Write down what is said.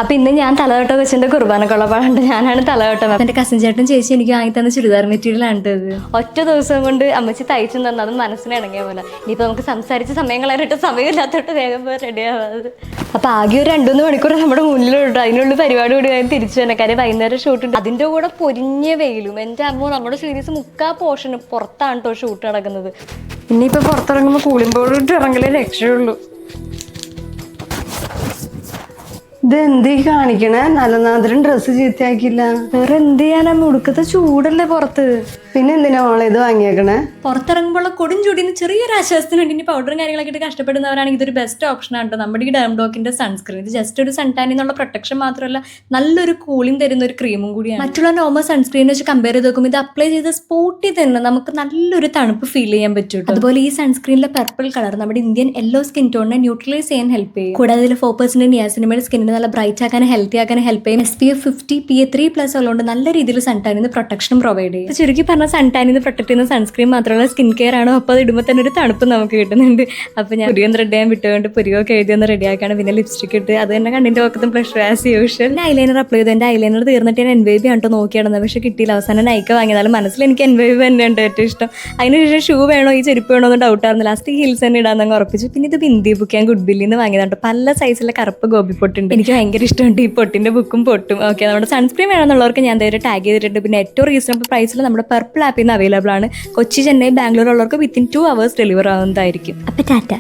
അപ്പൊ ഇന്ന് ഞാൻ തലവട്ട വെച്ചിന്റെ കുർബാനക്കുള്ളപ്പാടുണ്ട്. ഞാനാണ് തലവട്ടം. എന്റെ കസിൻ ചേട്ടൻ ചേച്ചി എനിക്ക് വാങ്ങി തന്ന ചുരിദാർ മെറ്റീരിയൽ ആണ് ഇത്. ഒറ്റ ദിവസം കൊണ്ട് അമ്മച്ചി തയ്ച്ചു തന്നു. അത് മനസ്സിന് ഇണങ്ങിയ പോലെ. ഇനിയിപ്പോ നമുക്ക് സംസാരിച്ച് സമയങ്ങളായിട്ട് സമയമില്ലാത്തോട്ട് വേഗം പോയി റെഡി ആവാത്. അപ്പൊ ആകെ ഒരു 2-3 മണിക്കൂർ നമ്മുടെ മുന്നിലുണ്ട്. അതിനുള്ള പരിപാടി കൂടി ഞാൻ തിരിച്ചു തന്നെ. കാര്യം വൈകുന്നേരം ഷൂട്ട് ഉണ്ട്. അതിന്റെ കൂടെ പൊരിഞ്ഞ വെയിലും. എന്റെ അമ്മ നമ്മുടെ സീരീസ് 3/4 പോർഷന് പുറത്താണ് കേട്ടോ ഷൂട്ട് നടക്കുന്നത്. ഇനിയിപ്പോ പുറത്തിറങ്ങുമ്പോൾ കൂളിംഗ് ഇട്ട് ഇറങ്ങലേ രക്ഷയുള്ളൂ. ഇതെന്തീ കാണിക്കണേ? നല്ലനാദ്രം ഡ്രസ്സ് ചീത്തയാക്കില്ല. വേറെ എന്ത് ചെയ്യാനാ? മുടുക്കത്തെ ചൂടല്ലേ പുറത്ത്. പിന്നെ എന്തിനാ മോളെ ഇത് വാങ്ങിയേക്കണേ? പുറത്തിറങ്ങുമ്പോൾ കൊടും ചൂടിന് ചെറിയൊരു ആശ്വാസത്തിന് വേണ്ടി പൗഡറും കാര്യങ്ങളൊക്കെ ഇട്ട് കഷ്ടപ്പെടുന്നവരാണെങ്കിൽ ഇതൊരു ബെസ്റ്റ് ഓപ്ഷൻ ആണ്. നമ്മുടെ ഈ ഡെർമഡോക്കിന്റെ സൺസ്ക്രീൻ ഇത് ജസ്റ്റ് ഒരു സൺടാൻ എന്നുള്ള പ്രൊട്ടക്ഷൻ മാത്രമല്ല, നല്ലൊരു കൂളിംഗ് തരുന്ന ഒരു ക്രീമും കൂടിയാണ്. മറ്റുള്ള നോർമൽ സൺസ്ക്രീൻ വെച്ച് കമ്പയർ ചെയ്ത് നോക്കുമ്പോൾ ഇത് അപ്ലൈ ചെയ്ത സ്പോട്ടിൽ തന്നെ നമുക്ക് നല്ലൊരു തണുപ്പ് ഫീൽ ചെയ്യാൻ പറ്റും. അതുപോലെ ഈ സൺസ്ക്രീനിലെ പർപ്പിൾ കളർ നമ്മുടെ ഇന്ത്യൻ യെല്ലോ സ്കിൻ ടോണിനെ ന്യൂട്രലൈസ് ചെയ്യാൻ ഹെൽപ്പ് ചെയ്യും. കൂടാതെ ഇതിൽ 4% നിയാസിനമൈഡ് സ്കിന്നിന് നല്ല ബ്രൈറ്റ് ആക്കാനും ഹെൽത്തി ആക്കാനും ഹെൽപ്പ് ചെയ്യും. SPF 50 PA3+ ഉള്ളതുകൊണ്ട് നല്ല രീതിയിൽ സൺടാനിന്ന് പ്രൊട്ടക്ഷനും പ്രൊവൈഡ് ചെയ്യും. ചുരുക്കി പറഞ്ഞ സൺടാനിന്ന് പ്രൊട്ടക്ട് ചെയ്യുന്ന സൺസ്ക്രീൻ മാത്രമല്ല സ്കിൻ കെയർ ആണ്. അപ്പോൾ അത് ഇടുമ്പോൾ തന്നെ ഒരു തണുപ്പ് നമുക്ക് കിട്ടുന്നുണ്ട്. അപ്പോൾ ഞാൻ പുരികം ത്രെഡ് ചെയ്യാൻ വിട്ടുകൊണ്ട് പുരികൊക്കെ എഴുതി ഒന്ന് റെഡിയാക്കാണ്. പിന്നെ ലിപ്സ്റ്റിക് ഇട്ട് അത് തന്നെ കണ്ണിൻ്റെ പക്കത്തും ബ്ലഷ് ആസ് യൂഷ്വൽ. പിന്നെ ഐലൈനർ അപ്ലൈ ചെയ്തു. എൻ്റെ ഐലൈനർ തീർന്നിട്ട് ഞാൻ NYB ആട്ടോ നോക്കിയാണെന്ന്. പക്ഷേ കിട്ടിയില്ല. അവസാനം നൈക്ക വാങ്ങിയതാലും മനസ്സിൽ എനിക്ക് NYB തന്നെയാണ് ഏറ്റവും ഇഷ്ടം. അതിനുശേഷം ഷൂ വേണോ ഈ ചെരുപ്പ് വേണോ എന്ന് ഡൗട്ടായിരുന്നു. ലാസ്റ്റ് ഹീൽസ് തന്നെ ഇടാന്നങ്ങ് ഉറപ്പിച്ചു. പിന്നെ ഇത് ബിന്ദി ബുക്ക് ഞാൻ ഗുഡ് ബില്ലിൽ നിന്ന് വാങ്ങിയതാണ്. പല സൈസിലെ കറുപ്പ് ഗോപി പൊട്ടുണ്ട്. എനിക്ക് ഭയങ്കര ഇഷ്ടമുണ്ട് ഈ പൊട്ടിന്റെ ബുക്കും പൊട്ടും. ഓക്കെ, നമ്മുടെ സൺസ്ക്രീൻ വേണമെന്നുള്ളവർക്ക് ഞാൻ ഇതുവരെ ടാഗ് ചെയ്തിട്ടുണ്ട്. പിന്നെ ഏറ്റവും റീസണബിൾ പ്രൈസിൽ നമ്മുടെ പർപ്പിൾ ആപ്പിൽ നിന്ന് അവൈലബിൾ ആണ്. കൊച്ചി, ചെന്നൈ, ബാംഗ്ലൂർ ഉള്ളവർക്ക് വിത്തിൻ 2 hours ഡെലിവർ ആവുന്നതായിരിക്കും. അപ്പം ടാറ്റ.